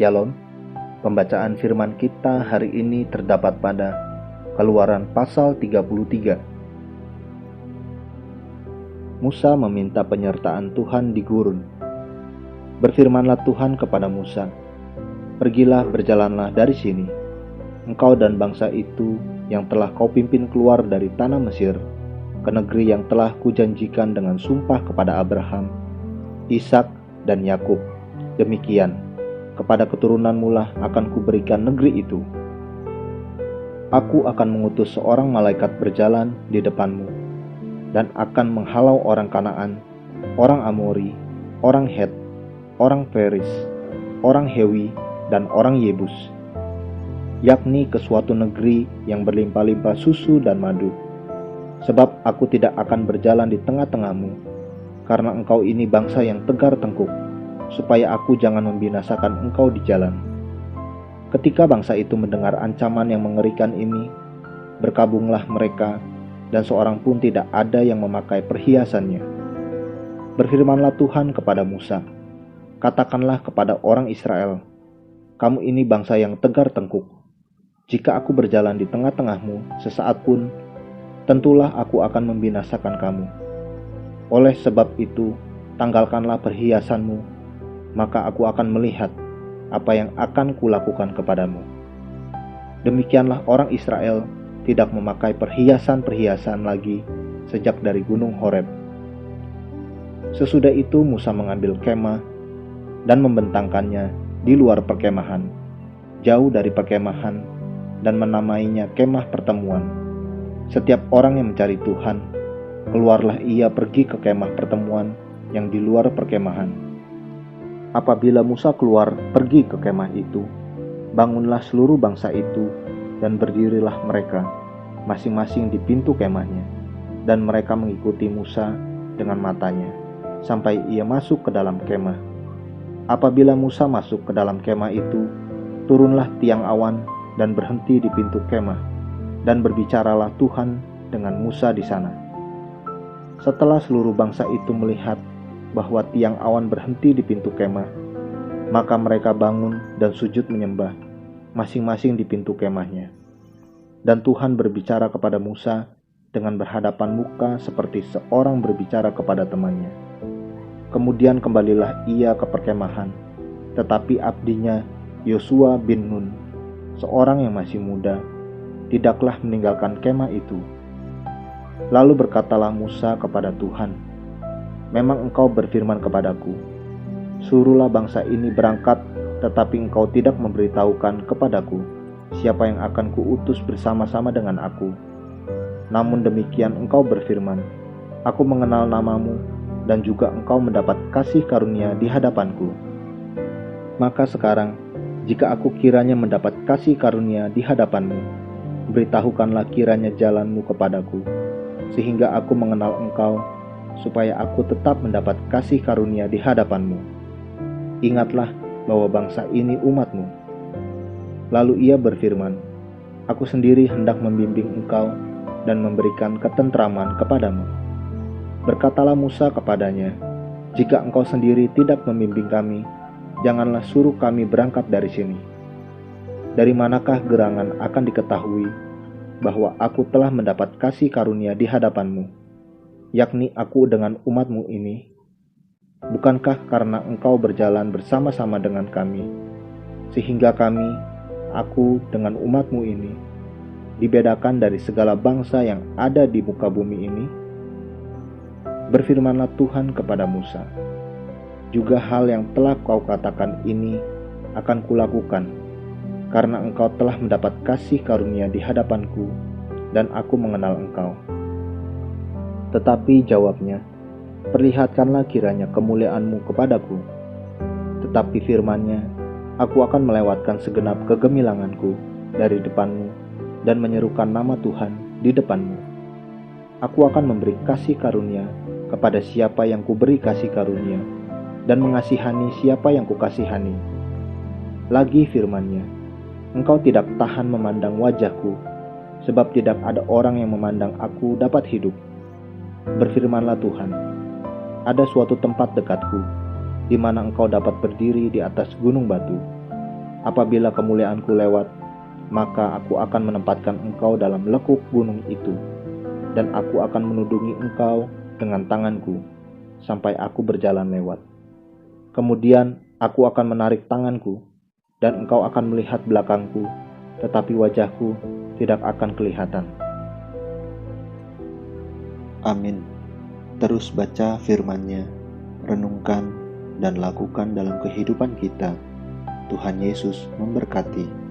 Shalom. Pembacaan firman kita hari ini terdapat pada Keluaran pasal 33. Musa meminta penyertaan Tuhan di gurun. Berfirmanlah Tuhan kepada Musa, "Pergilah, berjalanlah dari sini, engkau dan bangsa itu yang telah kau pimpin keluar dari tanah Mesir, ke negeri yang telah kujanjikan dengan sumpah kepada Abraham, Ishak, dan Yakub. Demikian, kepada keturunanmu lah akan kuberikan negeri itu. Aku akan mengutus seorang malaikat berjalan di depanmu, dan akan menghalau orang Kanaan, orang Amori, orang Het, orang Feris, orang Hewi, dan orang Yebus, yakni ke suatu negeri yang berlimpah-limpah susu dan madu. Sebab aku tidak akan berjalan di tengah-tengahmu, karena engkau ini bangsa yang tegar tengkuk, supaya aku jangan membinasakan engkau di jalan." Ketika bangsa itu mendengar ancaman yang mengerikan ini, berkabunglah mereka, dan seorang pun tidak ada yang memakai perhiasannya. Berfirmanlah Tuhan kepada Musa, "Katakanlah kepada orang Israel, kamu ini bangsa yang tegar tengkuk. Jika aku berjalan di tengah-tengahmu sesaat pun, tentulah aku akan membinasakan kamu. Oleh sebab itu, tanggalkanlah perhiasanmu, maka aku akan melihat apa yang akan kulakukan kepadamu." Demikianlah orang Israel tidak memakai perhiasan-perhiasan lagi sejak dari gunung Horeb. Sesudah itu Musa mengambil kemah dan membentangkannya di luar perkemahan, jauh dari perkemahan, dan menamainya kemah pertemuan. Setiap orang yang mencari Tuhan, keluarlah ia pergi ke kemah pertemuan yang di luar perkemahan. Apabila Musa keluar pergi ke kemah itu, bangunlah seluruh bangsa itu, dan berdirilah mereka, masing-masing di pintu kemahnya, dan mereka mengikuti Musa dengan matanya, sampai ia masuk ke dalam kemah. Apabila Musa masuk ke dalam kemah itu, turunlah tiang awan dan berhenti di pintu kemah, dan berbicaralah Tuhan dengan Musa di sana. Setelah seluruh bangsa itu melihat bahwa tiang awan berhenti di pintu kemah, maka mereka bangun dan sujud menyembah, masing-masing di pintu kemahnya. Dan Tuhan berbicara kepada Musa dengan berhadapan muka seperti seorang berbicara kepada temannya. Kemudian kembalilah ia ke perkemahan, tetapi abdinya Yosua bin Nun, seorang yang masih muda, tidaklah meninggalkan kemah itu. Lalu berkatalah Musa kepada Tuhan, "Memang engkau berfirman kepadaku, suruhlah bangsa ini berangkat, tetapi engkau tidak memberitahukan kepadaku siapa yang akan kuutus bersama-sama dengan aku. Namun demikian engkau berfirman, aku mengenal namamu, dan juga engkau mendapat kasih karunia di hadapanku. Maka sekarang, jika aku kiranya mendapat kasih karunia di hadapanmu, beritahukanlah kiranya jalanmu kepadaku, sehingga aku mengenal engkau, supaya aku tetap mendapat kasih karunia di hadapanmu. Ingatlah bahwa bangsa ini umatmu." Lalu ia berfirman, "Aku sendiri hendak membimbing engkau dan memberikan ketentraman kepadamu." Berkatalah Musa kepadanya, "Jika engkau sendiri tidak membimbing kami, janganlah suruh kami berangkat dari sini. Dari manakah gerangan akan diketahui bahwa aku telah mendapat kasih karunia di hadapanmu, yakni aku dengan umatmu ini? Bukankah karena engkau berjalan bersama-sama dengan kami, sehingga kami, aku dengan umatmu ini, dibedakan dari segala bangsa yang ada di muka bumi ini?" Berfirmanlah Tuhan kepada Musa, "Juga hal yang telah kau katakan ini akan kulakukan, karena engkau telah mendapat kasih karunia di hadapanku, dan aku mengenal engkau." Tetapi jawabnya, "Perlihatkanlah kiranya kemuliaanmu kepadaku." Tetapi firman-Nya, "Aku akan melewatkan segenap kegemilanganku dari depanmu, dan menyerukan nama Tuhan di depanmu. Aku akan memberi kasih karunia kepada siapa yang kuberi kasih karunia, dan mengasihani siapa yang kukasihani." Lagi firman-Nya, "Engkau tidak tahan memandang wajahku, sebab tidak ada orang yang memandang aku dapat hidup." Berfirmanlah Tuhan, "Ada suatu tempat dekatku, di mana engkau dapat berdiri di atas gunung batu. Apabila kemuliaanku lewat, maka aku akan menempatkan engkau dalam lekuk gunung itu, dan aku akan menudungi engkau dengan tanganku sampai aku berjalan lewat. Kemudian aku akan menarik tanganku, dan engkau akan melihat belakangku, tetapi wajahku tidak akan kelihatan. Amin. Terus baca firman-Nya, renungkan dan lakukan dalam kehidupan kita. Tuhan Yesus memberkati.